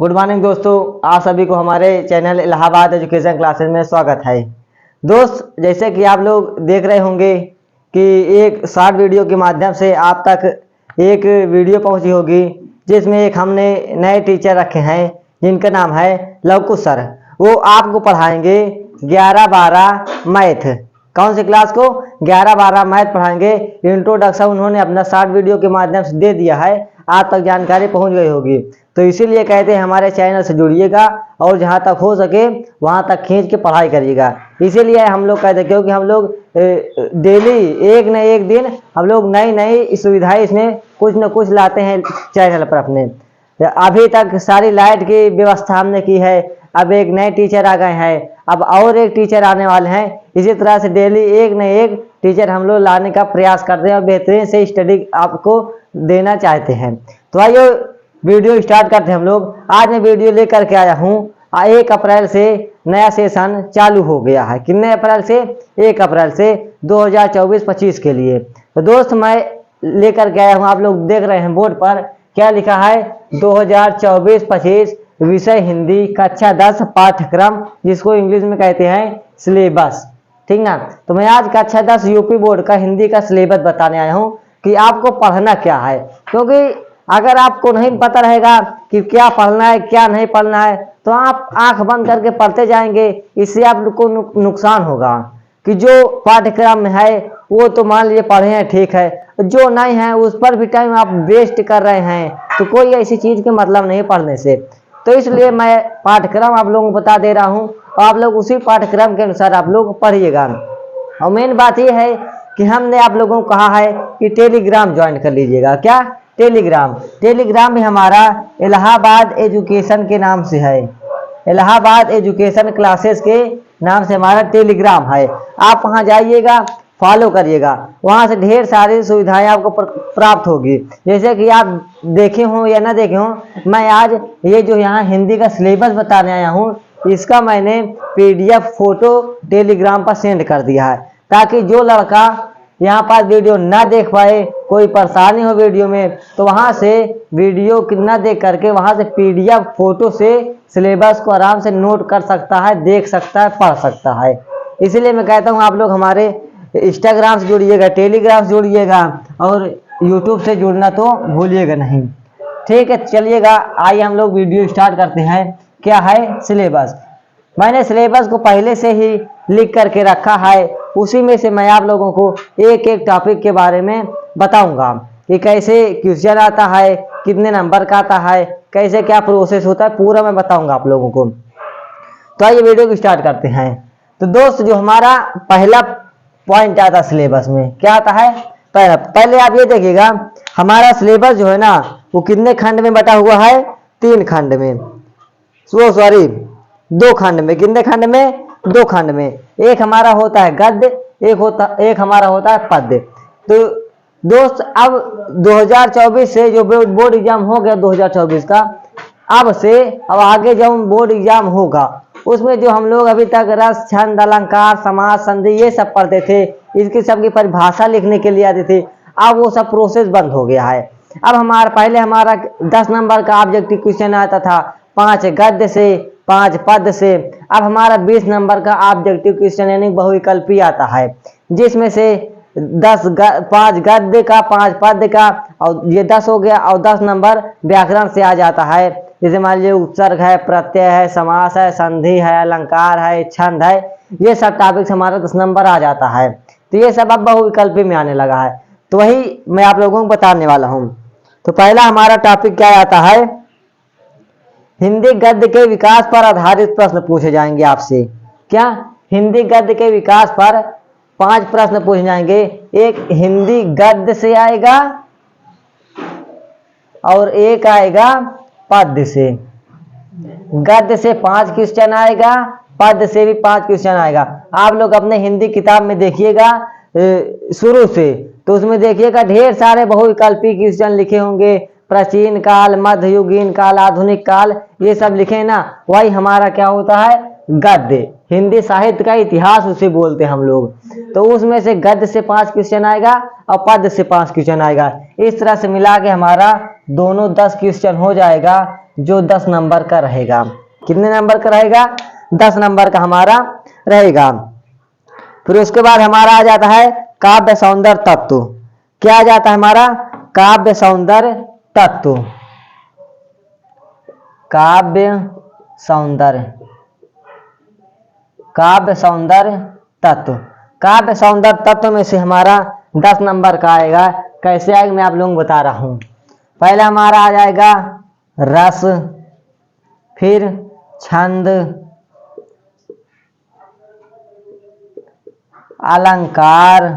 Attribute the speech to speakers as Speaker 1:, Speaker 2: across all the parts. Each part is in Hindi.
Speaker 1: गुड मॉर्निंग दोस्तों, आप सभी को हमारे चैनल इलाहाबाद एजुकेशन क्लासेस में स्वागत है। दोस्त, जैसे कि आप लोग देख रहे होंगे कि एक शॉर्ट वीडियो के माध्यम से आप तक एक वीडियो पहुंची होगी जिसमें एक हमने नए टीचर रखे हैं जिनका नाम है लवकुश सर। वो आपको पढ़ाएंगे 11-12 मैथ। कौन सी क्लास को? 11-12 मैथ पढ़ाएंगे। इंट्रोडक्शन उन्होंने अपना शॉर्ट वीडियो के माध्यम से दे दिया है, आप तक जानकारी पहुंच गई होगी। तो इसीलिए कहते हैं हमारे चैनल से जुड़िएगा और जहां तक हो सके वहां तक खींच के पढ़ाई करिएगा। इसीलिए हम लोग कहते हैं क्योंकि हम लोग डेली एक न एक दिन हम लोग नई नई सुविधाएं इसमें कुछ न कुछ लाते हैं चैनल पर अपने। अभी तक सारी लाइट की व्यवस्था हमने की है, अब एक नए टीचर आ गए हैं, अब और एक टीचर आने वाले हैं। इसी तरह से डेली एक न एक टीचर हम लोग लाने का प्रयास करते हैं और बेहतरीन से स्टडी आपको देना चाहते हैं। तो आइए वीडियो स्टार्ट करते हैं हम लोग। आज मैं वीडियो लेकर के आया हूँ 1 अप्रैल से नया सेशन चालू हो गया है। कितने अप्रैल से? 1 अप्रैल से 2024-25 के लिए। तो दोस्त, मैं लेकर के आया हूँ, आप लोग देख रहे हैं बोर्ड पर क्या लिखा है, 2024-25 विषय हिंदी कक्षा 10 पाठ्यक्रम, जिसको इंग्लिश में कहते हैं सिलेबस। ठीक ना? तो मैं आज कक्षा 10 यूपी बोर्ड का हिंदी का सिलेबस बताने आया हूँ कि आपको पढ़ना क्या है। क्योंकि अगर आपको नहीं पता रहेगा कि क्या पढ़ना है क्या नहीं पढ़ना है तो आप आंख बंद करके पढ़ते जाएंगे, इससे आपको नुकसान होगा। कि जो पाठ्यक्रम में है वो तो मान लीजिए पढ़े हैं, ठीक है, जो नहीं है उस पर भी टाइम आप वेस्ट कर रहे हैं, तो कोई ऐसी चीज के मतलब नहीं पढ़ने से। तो इसलिए मैं पाठ्यक्रम आप लोगों को बता दे रहा हूँ, आप लोग उसी पाठ्यक्रम के अनुसार आप लोग पढ़िएगा। और मेन बात यह है कि हमने आप लोगों को कहा है कि टेलीग्राम ज्वाइन कर लीजिएगा। क्या? टेलीग्राम भी हमारा इलाहाबाद एजुकेशन के नाम से है, इलाहाबाद एजुकेशन क्लासेस के नाम से हमारा टेलीग्राम है। आप वहां जाइएगा, फॉलो करिएगा, वहां से ढेर सारी सुविधाएं आपको प्राप्त होगी। जैसे कि आप देखे हो या ना देखे हो, मैं आज ये जो यहाँ हिंदी का सिलेबस बताने आया हूँ, इसका मैंने PDF फोटो टेलीग्राम पर सेंड कर दिया है, ताकि जो लड़का यहाँ पर वीडियो ना देख पाए, कोई परेशानी हो वीडियो में, तो वहां से वीडियो ना देख करके वहां से PDF फोटो से सिलेबस को आराम से नोट कर सकता है, देख सकता है, पढ़ सकता है। इसलिए मैं कहता हूँ आप लोग हमारे इंस्टाग्राम से जुड़िएगा, टेलीग्राम से जुड़िएगा और यूट्यूब से जुड़ना तो भूलिएगा नहीं। ठीक है, चलिएगा, आइए हम लोग वीडियो स्टार्ट करते हैं। क्या है सिलेबस? मैंने सिलेबस को पहले से ही लिख करके रखा है, उसी में से मैं आप लोगों को एक एक टॉपिक के बारे में बताऊंगा कि कैसे क्वेश्चन आता है, कितने नंबर का आता है, कैसे क्या प्रोसेस होता है, पूरा मैं बताऊंगा आप लोगों को। तो आइए वीडियो को स्टार्ट करते हैं। तो दोस्त, जो हमारा पहला पॉइंट आता है सिलेबस में, क्या आता है? पहले आप ये देखिएगा, हमारा सिलेबस जो है ना वो कितने खंड में बटा हुआ है? 3 खंड में, सॉरी 2 खंड में। कितने खंड में? 2 खंड में। एक हमारा होता है गद्य, एक हमारा होता है पद्य। तो दोस्त, अब 2024 से जो बोर्ड एग्जाम हो गया 2024 का, अब आगे जब बोर्ड एग्जाम होगा उसमें जो हम लोग अभी तक रस, छंद, अलंकार, समास, संधि ये सब पढ़ते थे, इसकी सबकी परिभाषा लिखने के लिए आते थे, अब वो सब प्रोसेस बंद हो गया है। अब पहले हमारा 10 नंबर का ऑब्जेक्टिव क्वेश्चन आता था, 5 गद्य से, 5 पद से। अब हमारा 20 नंबर का ऑब्जेक्टिव क्वेश्चन यानी बहुविकल्पी आता है, जिसमें से 5 गद्य का, 5 पद का, और ये 10 हो गया, और 10 नंबर व्याकरण से आ जाता है। जैसे मान लीजिए उपसर्ग है, प्रत्यय है, समास है, संधि है, अलंकार है, छंद है, ये सब टॉपिक्स हमारा 10 नंबर आ जाता है। तो ये सब अब बहुविकल्पी में आने लगा है, तो वही मैं आप लोगों को बताने वाला हूँ। तो पहला हमारा टॉपिक क्या आता है? हिंदी गद्य के विकास पर आधारित प्रश्न पूछे जाएंगे आपसे। क्या? हिंदी गद्य के विकास पर 5 प्रश्न पूछे जाएंगे। एक हिंदी गद्य से आएगा और एक आएगा पद्य से। गद्य से 5 क्वेश्चन आएगा, पद्य से भी 5 क्वेश्चन आएगा। आप लोग अपने हिंदी किताब में देखिएगा शुरू से, तो उसमें देखिएगा ढेर सारे बहुविकल्पी क्वेश्चन लिखे होंगे, प्राचीन काल, मध्ययुगीन काल, आधुनिक काल, ये सब लिखे ना, वही हमारा क्या होता है? गद्य। हिंदी साहित्य का इतिहास उसे बोलते हैं हम लोग। तो उसमें से गद्य से 5 क्वेश्चन आएगा और पद्य से 5 क्वेश्चन आएगा। इस तरह से मिला के हमारा दोनों 10 क्वेश्चन हो जाएगा। जो 10 नंबर का रहेगा। कितने नंबर का रहेगा? 10 नंबर का हमारा रहेगा। फिर उसके बाद हमारा आ जाता है काव्य सौंदर्य तत्व। क्या आ जाता है हमारा? काव्य सौंदर्य तत्व। काव्य सौंदर्य, काव्य सौंदर्य तत्व। काव्य सौंदर्य तत्व में से हमारा 10 नंबर का आएगा। कैसे आएगा मैं आप लोगों को बता रहा हूं। पहला हमारा आ जाएगा रस, फिर छंद, अलंकार,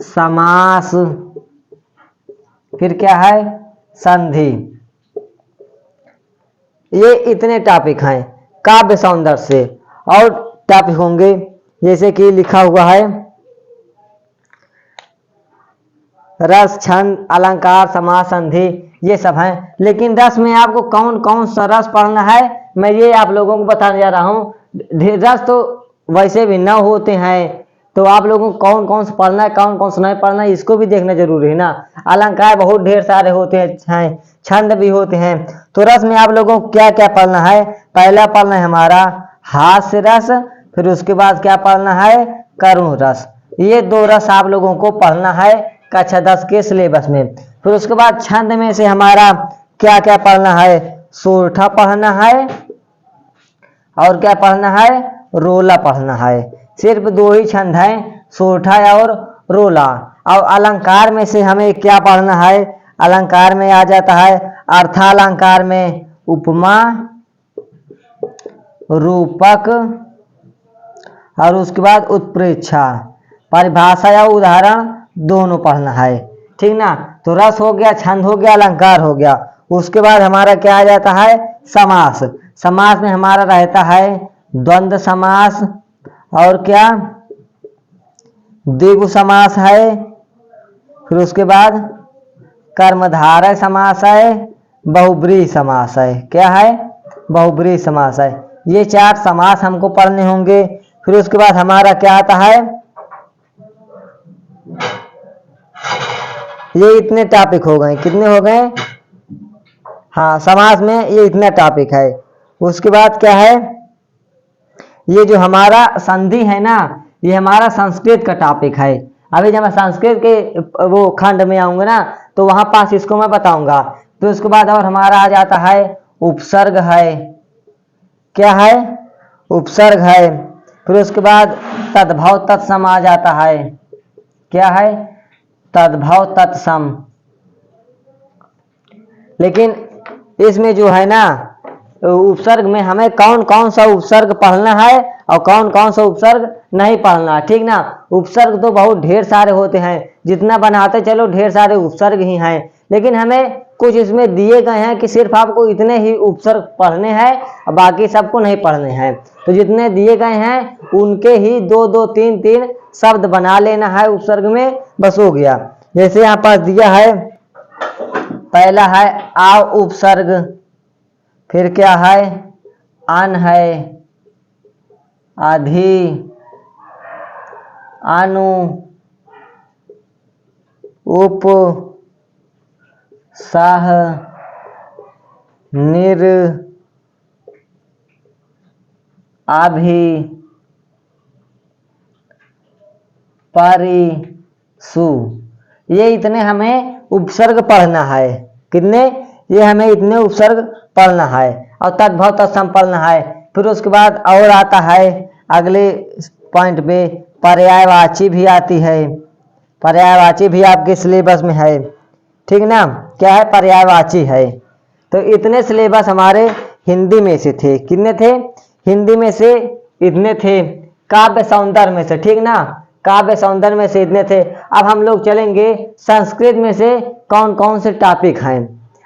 Speaker 1: समास, फिर क्या है? संधि। ये इतने टॉपिक हैं काव्य सौंदर्य से। और टॉपिक होंगे जैसे कि लिखा हुआ है रस, छंद, अलंकार, समास, संधि, ये सब हैं। लेकिन रस में आपको कौन कौन सा रस पढ़ना है मैं ये आप लोगों को बताने जा रहा हूँ। रस तो वैसे भी 9 होते हैं, तो आप लोगों को कौन कौन सा पढ़ना है, कौन कौन सा नहीं पढ़ना है, इसको भी देखना जरूरी है ना। अलंकार बहुत ढेर सारे होते हैं, छंद भी होते हैं। तो रस में आप लोगों को क्या क्या पढ़ना है? पहला पढ़ना है हमारा हास्य रस, फिर उसके बाद क्या पढ़ना है? करुण रस। ये 2 रस आप लोगों को पढ़ना है कक्षा 10 के सिलेबस में। फिर उसके बाद छंद में से हमारा क्या क्या पढ़ना है? सोरठा पढ़ना है और क्या पढ़ना है? रोला पढ़ना है। सिर्फ 2 ही छंद हैं, सोरठा और रोला। और अलंकार में से हमें क्या पढ़ना है? अलंकार में आ जाता है अर्थालंकार में उपमा, रूपक और उसके बाद उत्प्रेक्षा। परिभाषा या उदाहरण दोनों पढ़ना है, ठीक ना। तो रस हो गया, छंद हो गया, अलंकार हो गया। उसके बाद हमारा क्या आ जाता है? समास। समास में हमारा रहता है द्वंद्व समास और क्या? द्विगु समास है। फिर उसके बाद कर्मधारय समास है, बहुब्रीहि समास है। क्या है? बहुब्रीहि समास है। ये 4 समास हमको पढ़ने होंगे। फिर उसके बाद हमारा क्या आता है? ये इतने टॉपिक हो गए। कितने हो गए? हाँ, समास में ये इतना टॉपिक है। उसके बाद क्या है? ये जो हमारा संधि है ना, ये हमारा संस्कृत का टॉपिक है। अभी जब मैं संस्कृत के वो खंड में आऊंगा ना, तो वहां पास इसको मैं बताऊंगा। फिर उसके बाद और हमारा आ जाता है उपसर्ग है। क्या है? उपसर्ग है। फिर उसके बाद तद्भव तत्सम आ जाता है। क्या है? तद्भव तत्सम। लेकिन इसमें जो है ना, उपसर्ग में हमें कौन कौन सा उपसर्ग पढ़ना है और कौन कौन सा उपसर्ग नहीं पढ़ना, ठीक ना। उपसर्ग तो बहुत ढेर सारे होते हैं, जितना बनाते चलो ढेर सारे उपसर्ग ही हैं। लेकिन हमें कुछ इसमें दिए गए हैं कि सिर्फ आपको इतने ही उपसर्ग पढ़ने हैं और बाकी सबको नहीं पढ़ने हैं। तो जितने दिए गए हैं उनके ही 2-2, 3-3 शब्द बना लेना है उपसर्ग में, बस हो गया। जैसे यहाँ पास दिया है, पहला है आ उपसर्ग, फिर क्या है? अन है, अधि, अनु, उप, सह, निर, अभि, परि, सु। ये इतने हमें उपसर्ग पढ़ना है। कितने? ये हमें इतने उपसर्ग पढ़ना है और तद्भव तत्सम पढ़ना है। फिर उसके बाद और आता है अगले पॉइंट पे पर्यायवाची भी आती है। पर्यायवाची भी आपके सिलेबस में है, ठीक ना। क्या है? पर्यायवाची है। तो इतने सिलेबस हमारे हिंदी में से थे। कितने थे? हिंदी में से इतने थे। काव्य सौंदर्य में से, ठीक ना, काव्य सौंदर्य में से इतने थे। अब हम लोग चलेंगे संस्कृत में से कौन कौन से टॉपिक हैं।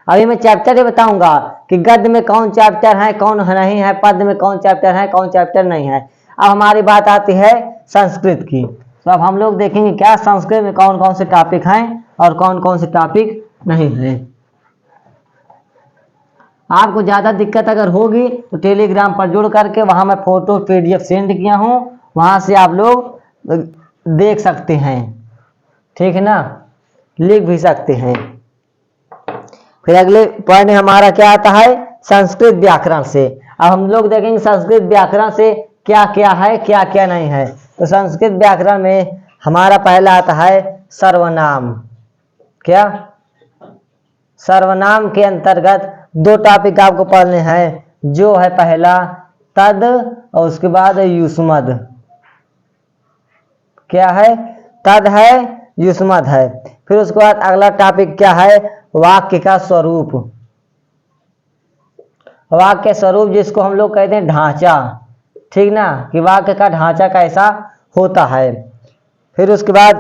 Speaker 1: अभी मैं चैप्टर ही बताऊंगा कि गद्य में कौन चैप्टर है, कौन नहीं है, पद में कौन चैप्टर है, कौन चैप्टर नहीं है। अब हमारी बात आती है संस्कृत की। तो अब हम लोग देखेंगे क्या संस्कृत में कौन कौन से टॉपिक हैं और कौन कौन से टॉपिक नहीं है। आपको ज़्यादा दिक्कत अगर होगी तो टेलीग्राम पर जुड़ करके वहां मैं फोटो PDF सेंड किया हूं, वहां से आप लोग देख सकते हैं, ठीक है ना, लिख भी सकते हैं। फिर अगले पॉइंट हमारा क्या आता है, संस्कृत व्याकरण से। अब हम लोग देखेंगे संस्कृत व्याकरण से क्या क्या है क्या क्या नहीं है। तो संस्कृत व्याकरण में हमारा पहला आता है सर्वनाम। क्या? सर्वनाम के अंतर्गत दो टॉपिक आपको पढ़ने हैं, जो है पहला तद और उसके बाद युष्मद। क्या है? तद है, युष्मद है। फिर उसके बाद अगला टॉपिक क्या है, वाक्य का स्वरूप। वाक्य स्वरूप जिसको हम लोग कहते हैं ढांचा, ठीक ना, कि वाक्य का ढांचा कैसा होता है। फिर उसके बाद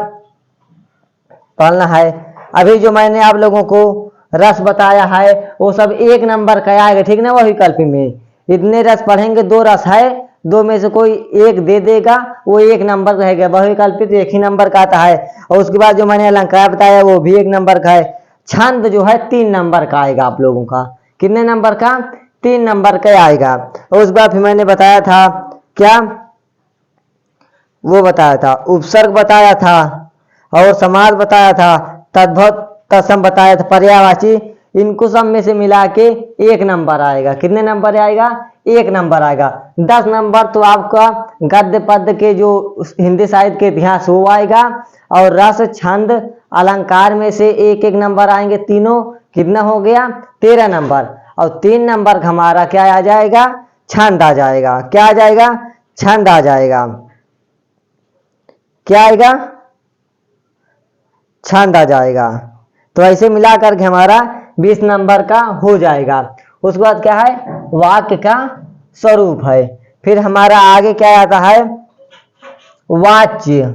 Speaker 1: पढ़ना है, अभी जो मैंने आप लोगों को रस बताया है वो सब 1 नंबर का आएगा, ठीक ना। बहुविकल्प में इतने रस पढ़ेंगे, 2 रस है, 2 में से कोई एक दे देगा, वो 1 नंबर रहेगा। बहुविकल्पित 1 ही नंबर का आता है। और उसके बाद जो मैंने अलंकार बताया वो भी 1 नंबर का है। छंद जो है 3 नंबर का आएगा आप लोगों का। कितने नंबर का? 3 नंबर का आएगा। और उसके बाद फिर मैंने बताया था क्या, वो बताया था उपसर्ग बताया था, और समास बताया था, तद्भव तत्सम बताया था, पर्यायवाची। इनको सब में से मिला के 1 नंबर आएगा। कितने नंबर आएगा? 1 नंबर आएगा। 10 नंबर तो आपका गद्य पद्य के जो हिंदी साहित्य के इतिहास वो आएगा, और रस छंद अलंकार में से 1-1 नंबर आएंगे तीनों। कितना हो गया? 13 नंबर। और 3 नंबर हमारा क्या आ जाएगा? छंद आ जाएगा। क्या आ जाएगा? छंद आ जाएगा। क्या आएगा? छंद आ जाएगा। तो ऐसे मिलाकर के हमारा 20 नंबर का हो जाएगा। उसके बाद क्या है, वाक्य का स्वरूप है। फिर हमारा आगे क्या आता है, वाच्य।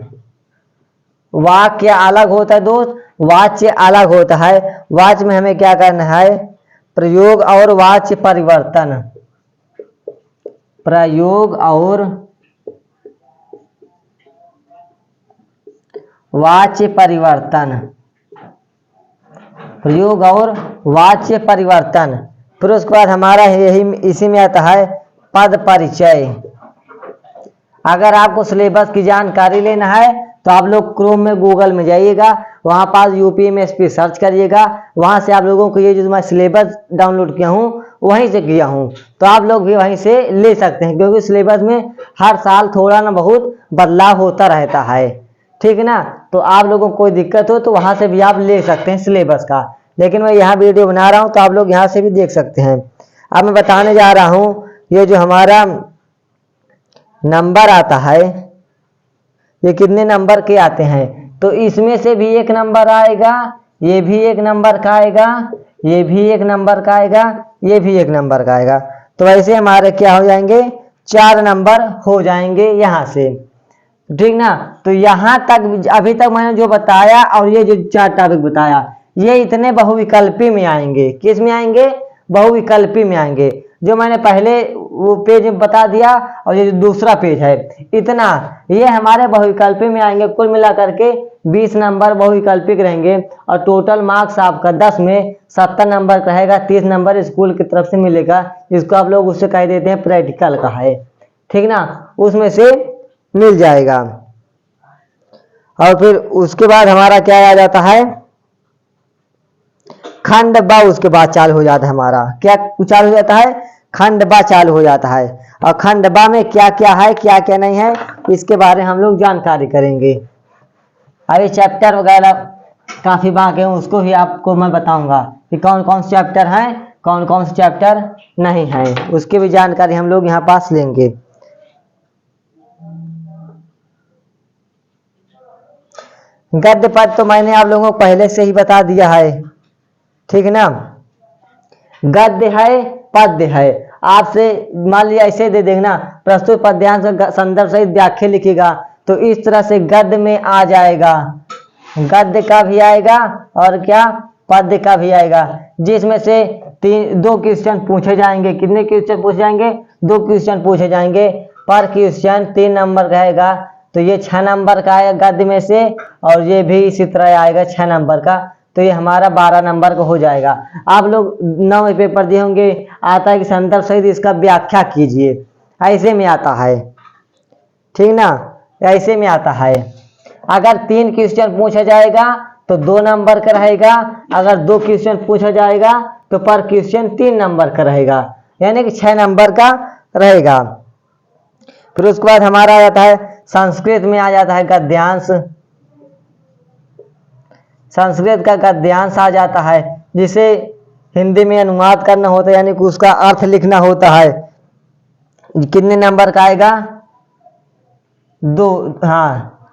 Speaker 1: वाक्य अलग होता है दोस्त, वाच्य अलग होता है। वाच्य में हमें क्या करना है, प्रयोग और वाच्य परिवर्तन। प्रयोग और वाच्य परिवर्तन। प्रयोग और वाच्य परिवर्तन। फिर उसके बाद हमारा यही इसी में आता है पद परिचय। अगर आपको सिलेबस की जानकारी लेना है तो आप लोग क्रोम में गूगल में जाइएगा, वहाँ पास UPMSP सर्च करिएगा, वहाँ से आप लोगों को ये जो मैं सिलेबस डाउनलोड किया हूँ वहीं से किया हूँ, तो आप लोग भी वहीं से ले सकते हैं। क्योंकि सिलेबस में हर साल थोड़ा ना बहुत बदलाव होता रहता है, ठीक है ना। तो आप लोगों को कोई दिक्कत हो तो वहाँ से भी आप ले सकते हैं सिलेबस का। लेकिन मैं यहाँ वीडियो बना रहा हूँ तो आप लोग यहाँ से भी देख सकते हैं। अब मैं बताने जा रहा हूँ, ये जो हमारा नंबर आता है ये कितने नंबर के आते हैं, तो इसमें से भी 1 नंबर आएगा, ये भी 1 नंबर का आएगा, ये भी 1 नंबर का आएगा, ये भी 1 नंबर का आएगा। तो ऐसे हमारे क्या हो जाएंगे, 4 नंबर हो जाएंगे यहाँ से, ठीक ना। तो यहाँ तक अभी तक मैंने जो बताया और ये जो 4 टॉपिक बताया ये इतने बहुविकल्पी में आएंगे। किस में आएंगे? बहुविकल्पी में आएंगे। जो मैंने पहले वो पेज में बता दिया और ये जो दूसरा पेज है इतना, ये हमारे बहुविकल्पी में आएंगे। कुल मिलाकर के 20 नंबर बहुविकल्पिक रहेंगे, और टोटल मार्क्स आपका 10 में 70 नंबर का रहेगा। 30 नंबर स्कूल की तरफ से मिलेगा, जिसको आप लोग उससे कह देते हैं प्रैक्टिकल का है, ठीक ना, उसमें से मिल जाएगा। और फिर उसके बाद हमारा क्या आ जाता है, खंड ब उसके बाद चालू हो जाता है हमारा। क्या चालू हो जाता है? खंड ब चालू हो जाता है। और खंड ब में क्या क्या है क्या क्या नहीं है इसके बारे में हम लोग जानकारी करेंगे। अभी चैप्टर वगैरह काफी बाकी है, उसको भी आपको मैं बताऊंगा कि कौन कौन से चैप्टर हैं, कौन कौन से चैप्टर नहीं है, उसकी भी जानकारी हम लोग यहाँ पास लेंगे। गद्य पद तो मैंने आप लोगों को पहले से ही बता दिया है, ठीक है ना। गद्य है, पद्य है। आपसे मान लिया ऐसे दे देखना, प्रस्तुत पद्यांश संदर्भ सहित व्याख्या लिखिएगा, तो इस तरह से गद्य में आ जाएगा। गद्य का भी आएगा और क्या, पद्य का भी आएगा, जिसमें से 2 क्वेश्चन पूछे जाएंगे। कितने क्वेश्चन पूछे जाएंगे? 2 क्वेश्चन पूछे जाएंगे। पर क्वेश्चन 3 नंबर रहेगा, तो ये 6 नंबर का आएगा गद्य में से, और ये भी इसी तरह आएगा 6 नंबर का, तो ये हमारा 12 नंबर का हो जाएगा। आप लोग 9 पेपर दिए होंगे, आता है कि संदर्भ सहित इसका व्याख्या कीजिए, ऐसे में आता है, ठीक ना, ऐसे में आता है। अगर 3 क्वेश्चन पूछा जाएगा तो 2 नंबर का रहेगा। अगर 2 क्वेश्चन पूछा जाएगा तो पर क्वेश्चन 3 नंबर का रहेगा, यानी कि 6 नंबर का रहेगा। फिर उसके बाद हमारा आ जाता है संस्कृत में आ जाता है गद्यांश। संस्कृत का गद्यांश आ जाता है, जिसे हिंदी में अनुवाद करना होता है, यानी कि उसका अर्थ लिखना होता है। कितने नंबर का आएगा? 2, हाँ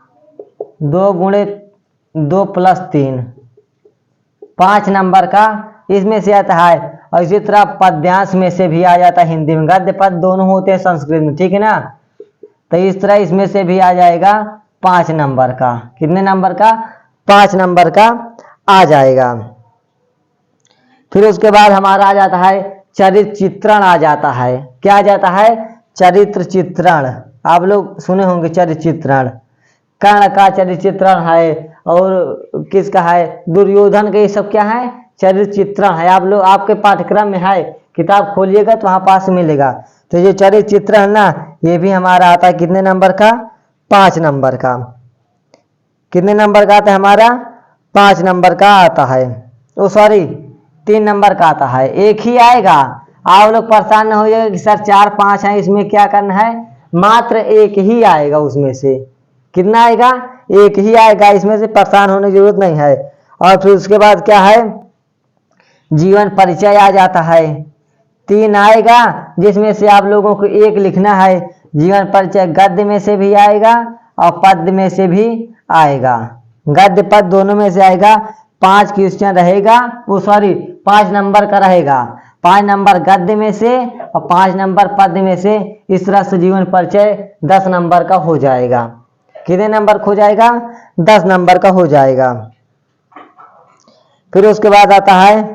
Speaker 1: 2 गुणे 2 प्लस 3, 5 नंबर का इसमें से आता है। और इसी तरह पद्यांश में से भी आ जाता है हिंदी में। गद्य पद दोनों होते हैं संस्कृत में, ठीक है ना। तो इस तरह इसमें से भी आ जाएगा 5 नंबर का। कितने नंबर का? 5 नंबर का आ जाएगा। फिर उसके बाद हमारा आ जाता है चरित्र चित्रण आ जाता है। क्या आ जाता है? चरित्र चित्रण। आप लोग सुने होंगे चरित्र चित्रण। कर्ण का चरित्र चित्रण है, और किसका है? दुर्योधन का। ये सब क्या है? चरित्र चित्रण है। आप लोग आपके पाठ्यक्रम में है, किताब खोलिएगा तो वहां पास मिलेगा। तो ये चरित्र चित्रण है ना, ये भी हमारा आता है कितने नंबर का? 5 नंबर का। कितने नंबर का आता है हमारा? 5 नंबर का आता है। ओ सॉरी 3 नंबर का आता है, एक ही आएगा। आप लोग परेशान न हो जाएगा कि सर 4 5 है, इसमें क्या करना है? मात्र एक ही आएगा उसमें से। कितना आएगा? एक ही आएगा, इसमें से परेशान होने की जरूरत नहीं है। और फिर उसके बाद क्या है? जीवन परिचय आ जाता है। 3 आएगा, जिसमें से आप लोगों को एक लिखना है। जीवन परिचय गद्य में से भी आएगा और पद्य में से भी आएगा। गद्य पद दोनों में से आएगा। 5 क्वेश्चन रहेगा, वो सॉरी 5 नंबर का रहेगा। 5 नंबर गद्य में से और 5 नंबर पद्य में से। इस तरह से जीवन परिचय 10 नंबर का हो जाएगा। कितने नंबर हो जाएगा? 10 नंबर का हो जाएगा। फिर उसके बाद आता है,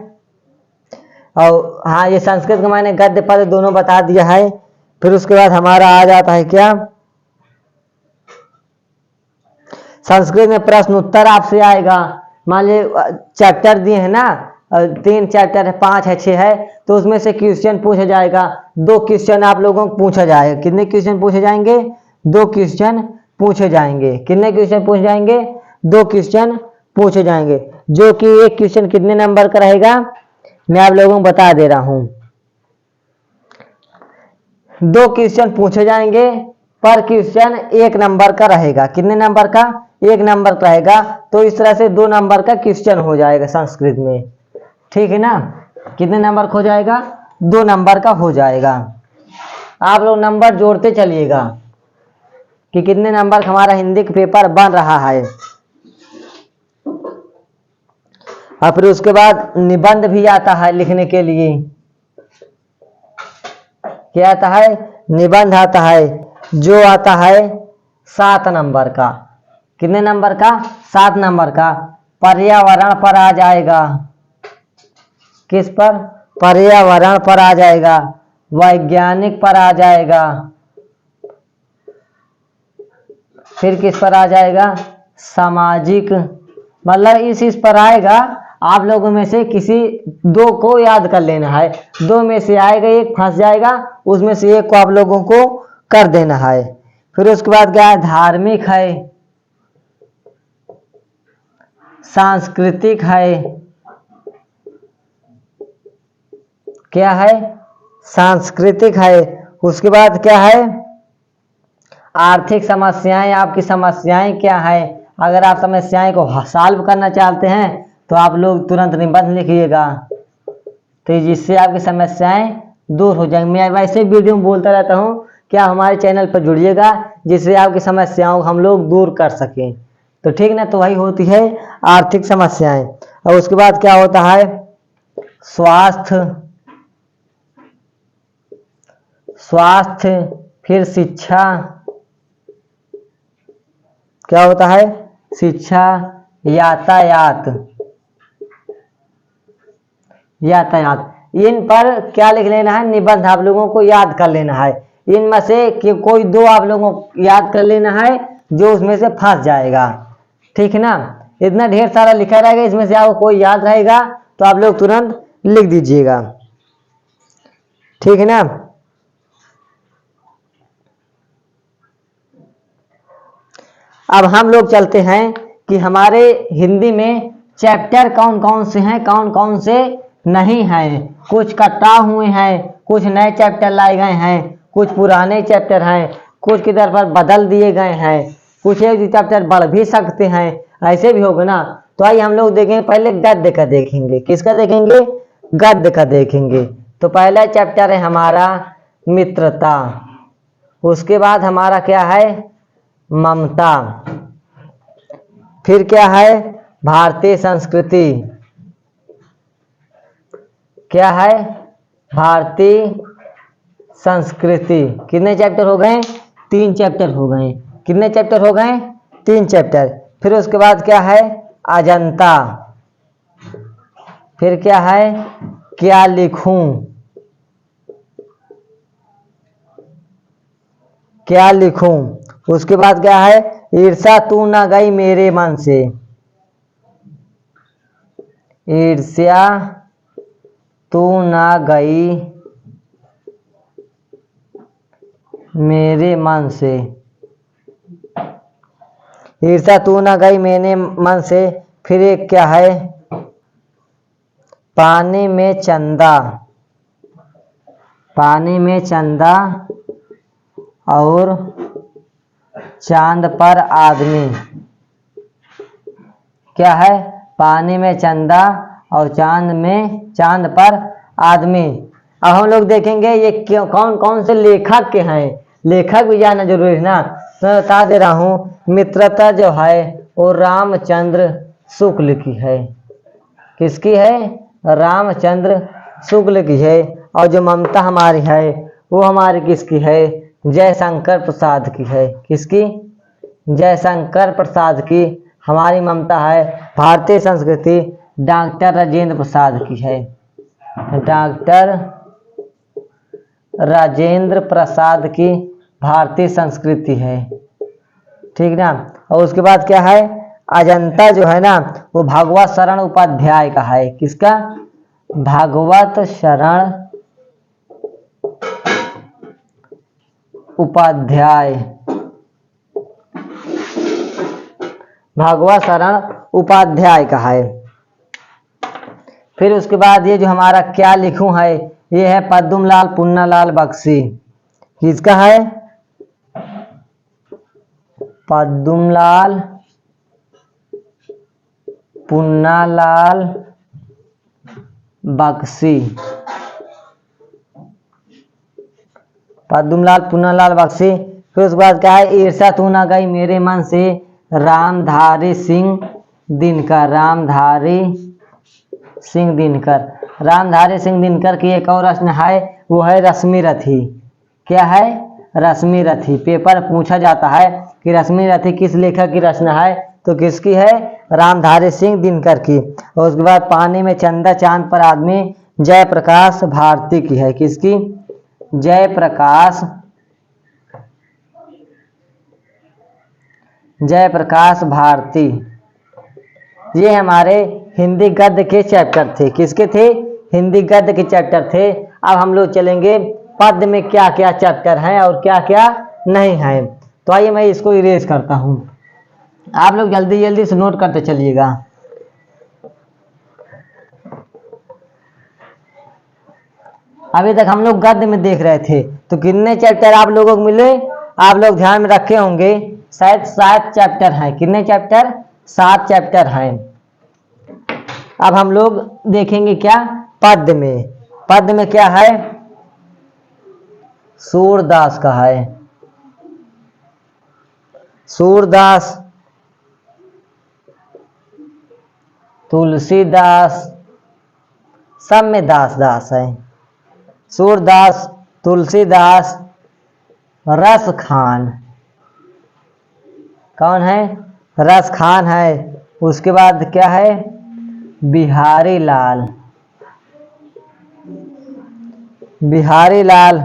Speaker 1: और हाँ ये संस्कृत का मैंने गद्य पद दोनों बता दिया है। फिर उसके बाद हमारा आ जाता है क्या? संस्कृत में प्रश्न उत्तर आपसे आएगा। मान लीजिए चैप्टर दिए हैं ना, 3 चैप्टर है, 5 है, 6 है, तो उसमें से क्वेश्चन पूछा जाएगा। 2 क्वेश्चन आप लोगों को पूछा जाएगा। कितने क्वेश्चन पूछे जाएंगे? 2 क्वेश्चन पूछे जाएंगे। कितने क्वेश्चन पूछे जाएंगे? 2 क्वेश्चन पूछे जाएंगे। जो कि एक क्वेश्चन कितने नंबर का रहेगा, मैं आप लोगों को बता दे रहा हूं। 2 क्वेश्चन पूछे जाएंगे, पर क्वेश्चन 1 नंबर का रहेगा। कितने नंबर का? 1 नंबर का रहेगा। तो इस तरह से 2 नंबर का क्वेश्चन हो जाएगा संस्कृत में, ठीक है ना। कितने नंबर का हो जाएगा? 2 नंबर का हो जाएगा। आप लोग नंबर जोड़ते चलिएगा कि कितने नंबर का हमारा हिंदी का पेपर बन रहा है। और फिर उसके बाद निबंध भी आता है लिखने के लिए। क्या आता है? निबंध आता है, जो आता है 7 नंबर का। कितने नंबर का? 7 नंबर का। पर्यावरण पर आ जाएगा। किस पर? पर्यावरण पर आ जाएगा। वैज्ञानिक पर आ जाएगा। फिर किस पर आ जाएगा? सामाजिक। मतलब इस पर आएगा। आप लोगों में से किसी 2 को याद कर लेना है। 2 में से आएगा, एक फंस जाएगा, उसमें से एक को आप लोगों को कर देना है। फिर उसके बाद क्या है? धार्मिक है, सांस्कृतिक है। क्या है? सांस्कृतिक है। उसके बाद क्या है? आर्थिक समस्याएं। आपकी समस्याएं क्या है? अगर आप समस्याएं को सॉल्व करना चाहते हैं तो आप लोग तुरंत निबंध लिखिएगा, तो जिससे आपकी समस्याएं दूर हो जाएंगी। मैं वैसे वीडियो में बोलता रहता हूं, क्या हमारे चैनल पर जुड़िएगा, जिससे आपकी समस्याओं को हम लोग दूर कर सकें। तो ठीक ना, तो वही होती है आर्थिक समस्याएं। और उसके बाद क्या होता है? स्वास्थ्य। स्वास्थ्य, फिर शिक्षा। क्या होता है? शिक्षा, यातायात। यातायात, इन पर क्या लिख लेना है? निबंध आप लोगों को याद कर लेना है। इनमें से कोई 2 आप लोगों को याद कर लेना है, जो उसमें से फंस जाएगा, ठीक है ना। इतना ढेर सारा लिखा रहेगा, इसमें से आपको कोई याद रहेगा तो आप लोग तुरंत लिख दीजिएगा, ठीक है ना। अब हम लोग चलते हैं कि हमारे हिंदी में चैप्टर कौन कौन से हैं, कौन कौन से नहीं हैं। कुछ कटा हुए हैं, कुछ नए चैप्टर लाए गए हैं, कुछ पुराने चैप्टर हैं, कुछ किधर पर बदल दिए गए हैं, कुछ एक चैप्टर बढ़ भी सकते हैं, ऐसे भी होगा ना। तो आइए हम लोग देखेंगे, पहले गद्य का देखेंगे। किसका देखेंगे? गद्य का देखेंगे। तो पहला चैप्टर है हमारा मित्रता, उसके बाद हमारा क्या है? ममता, फिर क्या है? भारतीय संस्कृति, क्या है? भारतीय संस्कृति। कितने चैप्टर हो गए? 3 चैप्टर हो गए। कितने चैप्टर हो गए? 3 चैप्टर। फिर उसके बाद क्या है? अजंता, फिर क्या है? क्या लिखूं, क्या लिखूं। उसके बाद क्या है? ईर्ष्या तू ना गई मेरे मन से, ईर्ष्या तू ना गई मेरे मन से, ईर्ष्या तू ना गई मेरे मन से। फिर एक क्या है? पानी में चंदा, पानी में चंदा और चांद पर आदमी। क्या है? पानी में चंदा और चांद पर आदमी। अब हम लोग देखेंगे ये क्यों, कौन कौन से लेखक के हैं। लेखक भी जानना जरूरी है ना, तो मैं बता दे रहा हूँ। मित्रता जो है वो रामचंद्र शुक्ल की है। किसकी है? रामचंद्र शुक्ल की है। और जो ममता हमारी है वो हमारी किसकी है? जयशंकर प्रसाद की है। किसकी? जयशंकर प्रसाद की हमारी ममता है। भारतीय संस्कृति डॉक्टर राजेंद्र प्रसाद की है, डॉक्टर राजेंद्र प्रसाद की भारतीय संस्कृति है। ठीक ना। और उसके बाद क्या है? अजंता जो है ना वो भागवत शरण उपाध्याय का है। किसका? भागवत शरण उपाध्याय, भागवत शरण उपाध्याय का है। फिर उसके बाद ये जो हमारा क्या लिखूं है, ये है पद्मलाल पुन्नालाल बख्शी। किसका है? पद्मलाल पुन्नालाल बख्शी, पद्मलाल पुन्नालाल बख्शी। फिर उसके बाद क्या है? ईर्ष्या तू ना गई मेरे मन से, रामधारी सिंह दिनकर, रामधारी सिंह दिनकर। रामधारी सिंह दिनकर की एक और रचना है, वो है रश्मि रथी। क्या है? रश्मि रथी। पेपर पूछा जाता है कि रश्मि रथी किस लेखक की रचना है, तो किसकी है? रामधारी सिंह दिनकर की। और उसके बाद पानी में चंदा चांद पर आदमी जयप्रकाश भारती की है। किसकी? जयप्रकाश भारती। ये हमारे हिंदी गद्य के चैप्टर थे। किसके थे? हिंदी गद्य के चैप्टर थे। अब हम लोग चलेंगे पद्य में क्या क्या चैप्टर हैं और क्या क्या नहीं हैं। तो आइए मैं इसको इरेज करता हूं, आप लोग जल्दी जल्दी से नोट करते चलिएगा। अभी तक हम लोग गद्य में देख रहे थे, तो कितने चैप्टर आप लोगों को मिले? आप लोग ध्यान में रखे होंगे, शायद 7 चैप्टर हैं। कितने चैप्टर? 7 चैप्टर हैं। अब हम लोग देखेंगे क्या? पद्य में। पद्य में क्या है? सूरदास का है, सूरदास, तुलसीदास, सब में दास दास है। सूरदास, तुलसीदास, रस खान। कौन है? रस खान है। उसके बाद क्या है? बिहारी लाल, बिहारी लाल,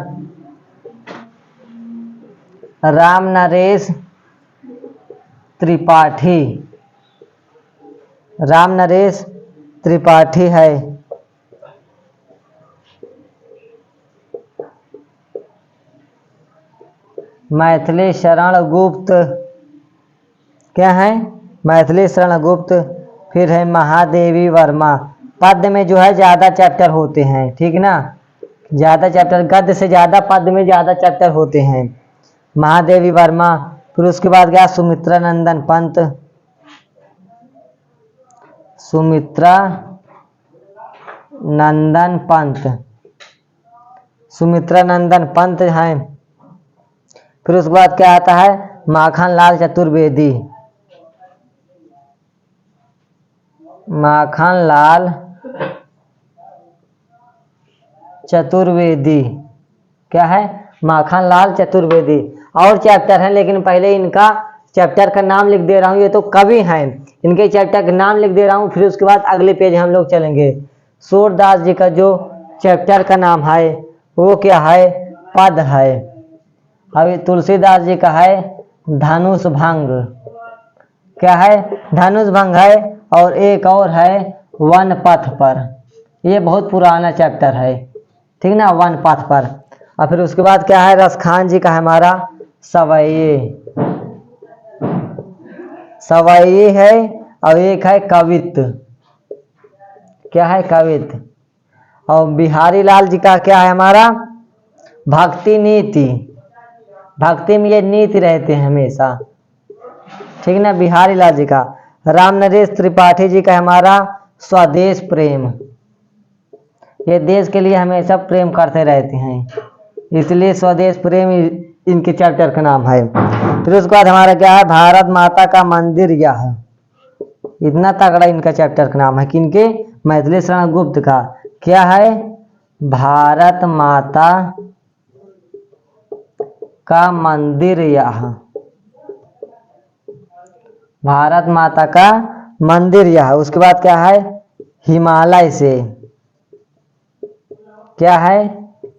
Speaker 1: राम नरेश त्रिपाठी, राम नरेश त्रिपाठी है। मैथिली शरण गुप्त, क्या है? मैथिली शरण गुप्त। फिर है महादेवी वर्मा। पद्य में जो है ज़्यादा चैप्टर होते हैं, ठीक ना, ज़्यादा चैप्टर, गद्य से ज़्यादा पद्य में ज़्यादा चैप्टर होते हैं। महादेवी वर्मा। फिर उसके बाद गया सुमित्रा नंदन पंत। सुमित्रा नंदन पंत, सुमित्रा नंदन पंत हैं। फिर उसके बाद क्या आता है, माखन लाल चतुर्वेदी। माखन लाल चतुर्वेदी, क्या है, माखन लाल चतुर्वेदी। और चैप्टर हैं, लेकिन पहले इनका चैप्टर का नाम लिख दे रहा हूँ। ये तो कवि हैं, इनके चैप्टर का नाम लिख दे रहा हूँ। फिर उसके बाद अगले पेज हम लोग चलेंगे। सूरदास जी का जो चैप्टर का नाम है वो क्या है, पद है। अभी तुलसीदास जी का है धनुष भंग, क्या है, धनुष भंग है। और एक और है वन पथ पर, ये बहुत पुराना चैप्टर है, ठीक ना, वन पथ पर। और फिर उसके बाद क्या है, रसखान जी का है हमारा सवैये, सवैये है। और एक है कवित्त, क्या है, कवित्त। और बिहारी लाल जी का क्या है हमारा भक्ति नीति। भक्ति में ये नीति रहते हैं हमेशा, ठीक ना, बिहारी लाल जी का। राम नरेश त्रिपाठी जी का हमारा स्वदेश प्रेम, ये देश के लिए हमेशा प्रेम करते रहते हैं, इसलिए स्वदेश प्रेम इनके चैप्टर का नाम है। फिर उसके बाद हमारा क्या है, भारत माता का मंदिर यह, इतना तगड़ा इनका चैप्टर का नाम है, किनके, मैथिली शरण गुप्त का। क्या है, भारत माता का मंदिर यह, भारत माता का मंदिर यह। उसके बाद क्या है, हिमालय से, क्या है,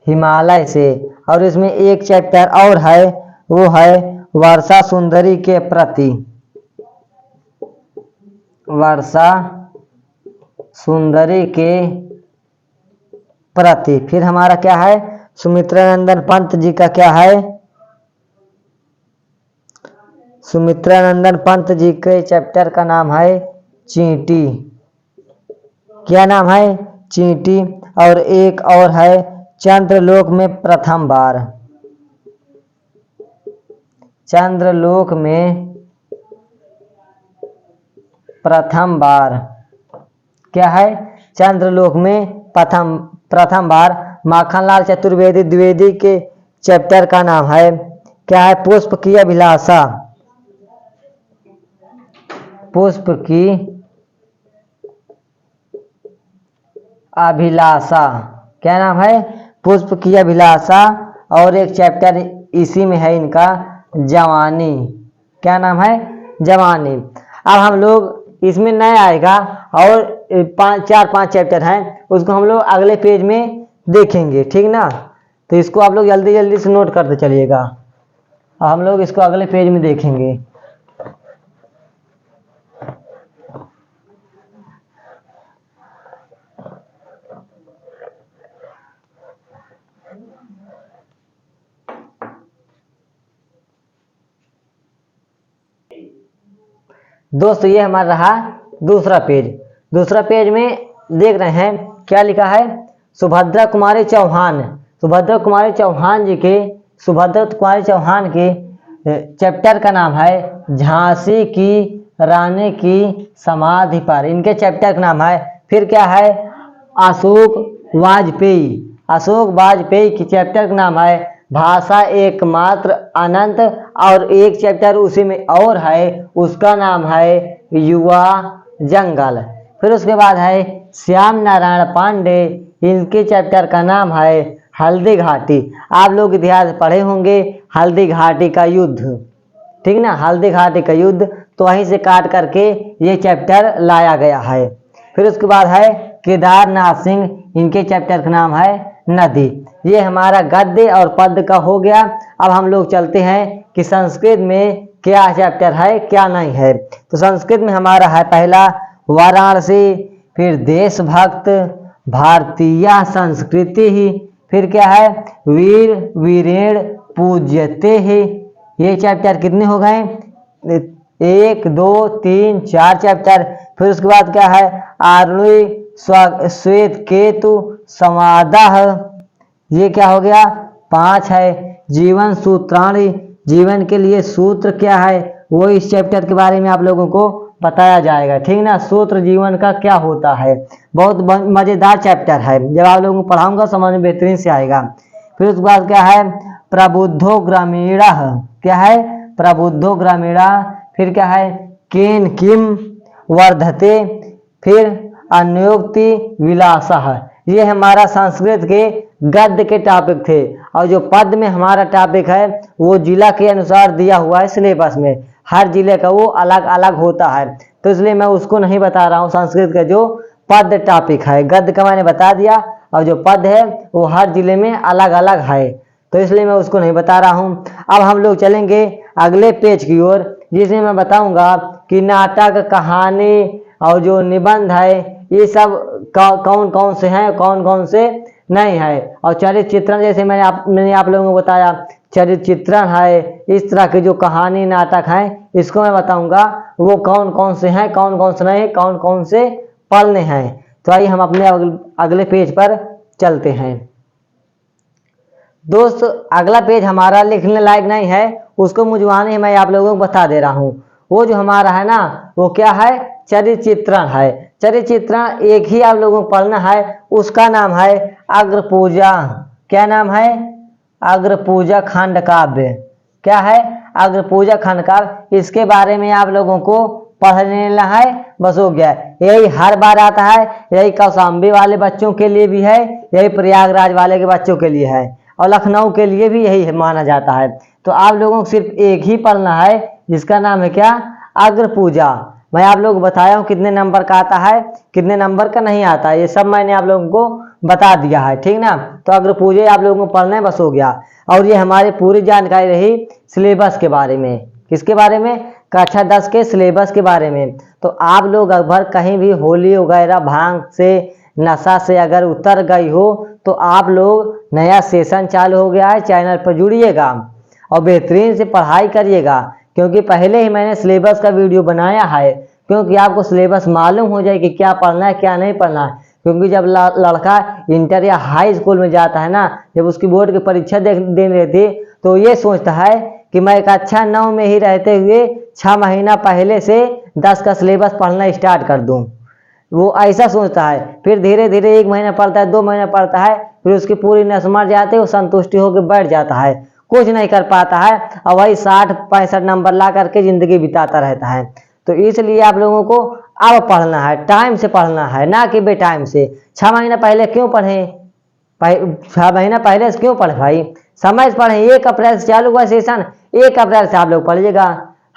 Speaker 1: हिमालय से। और इसमें एक चैप्टर और है, वो है वर्षा सुंदरी के प्रति, वर्षा सुंदरी के प्रति। फिर हमारा क्या है, सुमित्रा नंदन पंत जी का क्या है, सुमित्रा नंदन पंत जी के चैप्टर का नाम है चींटी, क्या नाम है, चींटी। और एक और है चंद्रलोक में प्रथम बार, चंद्रलोक में प्रथम बार, क्या है, चंद्रलोक में प्रथम बार। माखनलाल चतुर्वेदी द्विवेदी के चैप्टर का नाम है, क्या है, पुष्प की अभिलाषा, पुष्प की अभिलाषा, क्या नाम है, पुष्प की अभिलाषा। और एक चैप्टर इसी में है इनका जवानी, क्या नाम है, जवानी। अब हम लोग इसमें नया आएगा और 4-5 चैप्टर हैं, उसको हम लोग अगले पेज में देखेंगे, ठीक ना। तो इसको आप लोग जल्दी जल्दी से नोट करते चलिएगा, हम लोग इसको अगले पेज में देखेंगे। दोस्तों ये हमारा रहा दूसरा पेज। दूसरा पेज में देख रहे हैं क्या लिखा है, सुभद्रा कुमारी चौहान, सुभद्रा कुमारी चौहान जी के, सुभद्रा कुमारी चौहान के चैप्टर का नाम है झांसी की रानी की समाधि पर, इनके चैप्टर का नाम है। फिर क्या है, अशोक वाजपेयी, अशोक वाजपेयी की चैप्टर का नाम है भाषा एकमात्र अनंत। और एक चैप्टर उसी में और है, उसका नाम है युवा जंगल। फिर उसके बाद है श्याम नारायण पांडे, इनके चैप्टर का नाम है हल्दी घाटी। आप लोग इतिहास पढ़े होंगे, हल्दी घाटी का युद्ध, ठीक ना, हल्दी घाटी का युद्ध, तो वहीं से काट करके ये चैप्टर लाया गया है। फिर उसके बाद है केदारनाथ सिंह, इनके चैप्टर का नाम है नदी। ये हमारा गद्य और पद्य का हो गया। अब हम लोग चलते हैं कि संस्कृत में क्या चैप्टर है क्या नहीं है। तो संस्कृत में हमारा है पहला वाराणसी, फिर देशभक्त, भारतीय संस्कृति ही, फिर क्या है वीर वीरेण पूज्यते ही। ये चैप्टर कितने हो गए, 1 2 3 4 चैप्टर। फिर उसके बाद क्या है, आरुणि श्वेत केतु समादाह, ये क्या हो गया 5 है। जीवन सूत्राणि, जीवन के लिए सूत्र क्या है वो इस चैप्टर के बारे में आप लोगों को बताया जाएगा, ठीक ना। सूत्र जीवन का क्या होता है, बहुत मजेदार चैप्टर है, जब आप लोगों को पढ़ाऊंगा समझ में बेहतरीन से आएगा। फिर उसके बाद क्या है, प्रबुद्धो ग्रामीण, क्या है प्रबुद्धो ग्रामीण। फिर क्या है, केन किम वर्धते। फिर अन्योक्ति विलासः, ये हमारा संस्कृत के गद्य के टॉपिक थे। और जो पद में हमारा टॉपिक है वो जिला के अनुसार दिया हुआ है सिलेबस में, हर जिले का वो अलग अलग होता है, तो इसलिए मैं उसको नहीं बता रहा हूँ। संस्कृत का जो पद टॉपिक है, गद्य का मैंने बता दिया, और जो पद है वो हर जिले में अलग अलग है, तो इसलिए मैं उसको नहीं बता रहा हूँ। अब हम लोग चलेंगे अगले पेज की ओर, जिसमें मैं बताऊंगा कि नाटक, कहानी और जो निबंध है ये सब कौन कौन से हैं, कौन कौन से नहीं है। और चरित्र चित्रण, जैसे मैंने आप लोगों को बताया चरित्र चित्रण है, इस तरह के जो कहानी नाटक हैं इसको मैं बताऊंगा वो कौन कौन से हैं, कौन कौन से नहीं, कौन कौन से पढ़ने हैं। तो आइए हम अपने अगले पेज पर चलते हैं। दोस्त अगला पेज हमारा लिखने लायक नहीं है, उसको मुझवाने ही मैं आप लोगों को बता दे रहा हूँ। वो जो हमारा है ना वो क्या है, चरित्र चित्रण है। चरित्र चित्रण एक ही आप लोगों को पढ़ना है, उसका नाम है अग्रपूजा। क्या नाम है, अग्रपूजा खंड काव्य। क्या है, अग्रपूजा खंड काव्य। इसके बारे में आप लोगों को पढ़ लेना है, बस हो गया। यही हर बार आता है, यही कौशाम्बी वाले बच्चों के लिए भी है, यही प्रयागराज वाले के बच्चों के लिए है, और लखनऊ के लिए भी यही माना जाता है। तो आप लोगों को सिर्फ एक ही पढ़ना है, जिसका नाम है क्या, अग्रपूजा। मैं आप लोगों को बताया हूँ कितने नंबर का आता है, कितने नंबर का नहीं आता है, ये सब मैंने आप लोगों को बता दिया है, ठीक ना। तो अग्रपूजा आप लोगों को पढ़ना है, बस हो गया। और ये हमारी पूरी जानकारी रही सिलेबस के बारे में। किसके बारे में, कक्षा 10 के सिलेबस के बारे में। तो आप लोग अगर कहीं भी होली वगैरह भांग से, नशा से अगर उतर गई हो तो आप लोग, नया सेशन चालू हो गया है, चैनल पर जुड़िएगा और बेहतरीन से पढ़ाई करिएगा, क्योंकि पहले ही मैंने सिलेबस का वीडियो बनाया है, क्योंकि आपको सिलेबस मालूम हो जाए कि क्या पढ़ना है क्या नहीं पढ़ना है। क्योंकि जब लड़का इंटर या हाई स्कूल में जाता है ना, जब उसकी बोर्ड की परीक्षा देने रहती है, तो ये सोचता है कि मैं कक्षा 9 में ही रहते हुए 6 महीना पहले से 10 का सिलेबस पढ़ना स्टार्ट कर दूं। वो ऐसा सोचता है, फिर धीरे धीरे 1 महीना पढ़ता है, 2 महीना पढ़ता है, फिर उसकी पूरी नस मर जाते है, वो संतुष्टि होकर बैठ जाता है, कुछ नहीं कर पाता है, और वही 60-65 नंबर ला करके जिंदगी बिताता रहता है। तो इसलिए आप लोगों को अब पढ़ना है, टाइम से पढ़ना है, ना कि बेटाइम से। 6 महीना पहले क्यों पढ़े, 6 महीना पहले से क्यों पढ़े भाई, समय से पढ़े। 1 अप्रैल से चालू हुआ सेशन, 1 अप्रैल से आप लोग पढ़िएगा।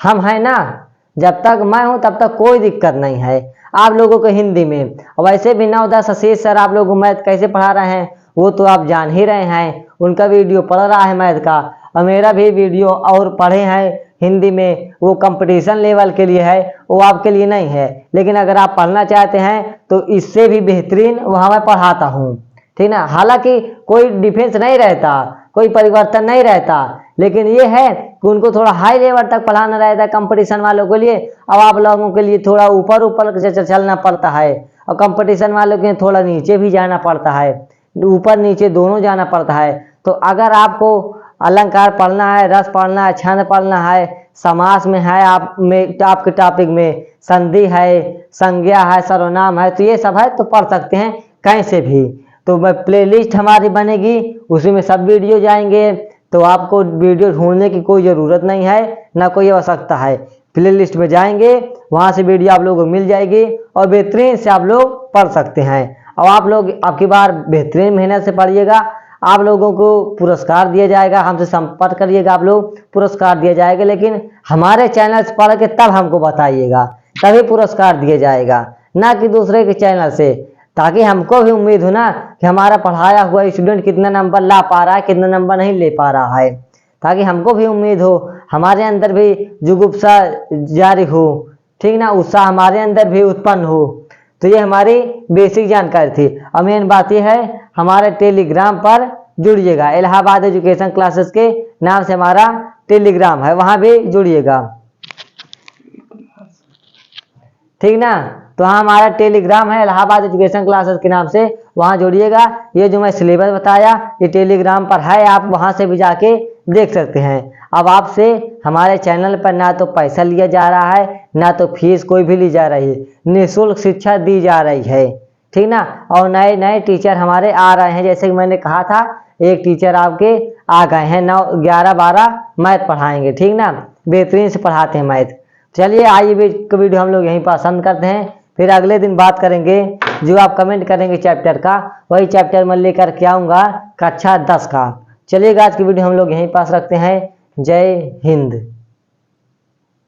Speaker 1: हम हैं ना, जब तक मैं हूं तब तक कोई दिक्कत नहीं है आप लोगों को हिंदी में। और वैसे भी 9-10 आशीष सर आप लोगों को मैथ कैसे पढ़ा रहे हैं वो तो आप जान ही रहे हैं, उनका वीडियो पढ़ रहा है मैथ का, और मेरा भी वीडियो और पढ़े हैं हिंदी में, वो कंपटीशन लेवल के लिए है, वो आपके लिए नहीं है। लेकिन अगर आप पढ़ना चाहते हैं तो इससे भी बेहतरीन वहाँ मैं पढ़ाता हूँ, ठीक ना। हालांकि कोई डिफरेंस नहीं रहता, कोई परिवर्तन नहीं रहता, लेकिन ये है कि उनको थोड़ा हाई लेवल तक पढ़ाना रहता है कंपटीशन वालों के लिए। अब आप लोगों के लिए थोड़ा ऊपर ऊपर चलना पड़ता है, और कंपटीशन वालों के लिए थोड़ा नीचे भी जाना पड़ता है, ऊपर नीचे दोनों जाना पड़ता है। तो अगर आपको अलंकार पढ़ना है, रस पढ़ना है, छंद पढ़ना है, समास में है, आपके टॉपिक में संधि है, संज्ञा है, सर्वनाम है, तो ये सब है तो पढ़ सकते हैं कहीं से भी। तो प्लेलिस्ट हमारी बनेगी, उसी में सब वीडियो जाएंगे, तो आपको वीडियो ढूंढने की कोई ज़रूरत नहीं है, ना कोई आवश्यकता है। प्लेलिस्ट में जाएंगे, वहाँ से वीडियो आप लोगों को मिल जाएगी, और बेहतरीन से आप लोग पढ़ सकते हैं। और आप लोग आपकी बार बेहतरीन मेहनत से पढ़िएगा, आप लोगों को पुरस्कार दिया जाएगा, हमसे संपर्क करिएगा, आप लोग पुरस्कार दिया जाएगा। लेकिन हमारे चैनल से पढ़ के तब हमको बताइएगा, तभी पुरस्कार दिया जाएगा, ना कि दूसरे के चैनल से, ताकि हमको भी उम्मीद हो ना कि हमारा पढ़ाया हुआ स्टूडेंट कितना नंबर ला पा रहा है, कितना नंबर नहीं ले पा रहा है, ताकि हमको भी उम्मीद हो, हमारे अंदर भी जुगुप्सा जारी हो, ठीक ना, उत्साह हमारे अंदर भी उत्पन्न हो। तो ये हमारी बेसिक जानकारी थी। और मेन बात यह है, हमारे टेलीग्राम पर जुड़िएगा, इलाहाबाद एजुकेशन क्लासेस के नाम से हमारा टेलीग्राम है, वहां भी जुड़िएगा, ठीक ना। तो हाँ, हमारा टेलीग्राम है इलाहाबाद एजुकेशन क्लासेस के नाम से, वहाँ जोड़िएगा। ये जो मैं सिलेबस बताया ये टेलीग्राम पर है, आप वहाँ से भी जाके देख सकते हैं। अब आपसे हमारे चैनल पर ना तो पैसा लिया जा रहा है, ना तो फीस कोई भी ली जा रही है, निःशुल्क शिक्षा दी जा रही है, ठीक ना। और नए नए टीचर हमारे आ रहे हैं, जैसे कि मैंने कहा था एक टीचर आपके आ गए हैं, 9, 11, 12 मैथ पढ़ाएंगे, ठीक ना, बेहतरीन से पढ़ाते हैं मैथ। चलिए आइए वीडियो हम लोग यहीं पसंद करते हैं, फिर अगले दिन बात करेंगे। जो आप कमेंट करेंगे चैप्टर का, वही चैप्टर मैं लेकर के आऊँगा कक्षा 10 का। चलिएगा आज की वीडियो हम लोग यहीं पास रखते हैं। जय हिंद।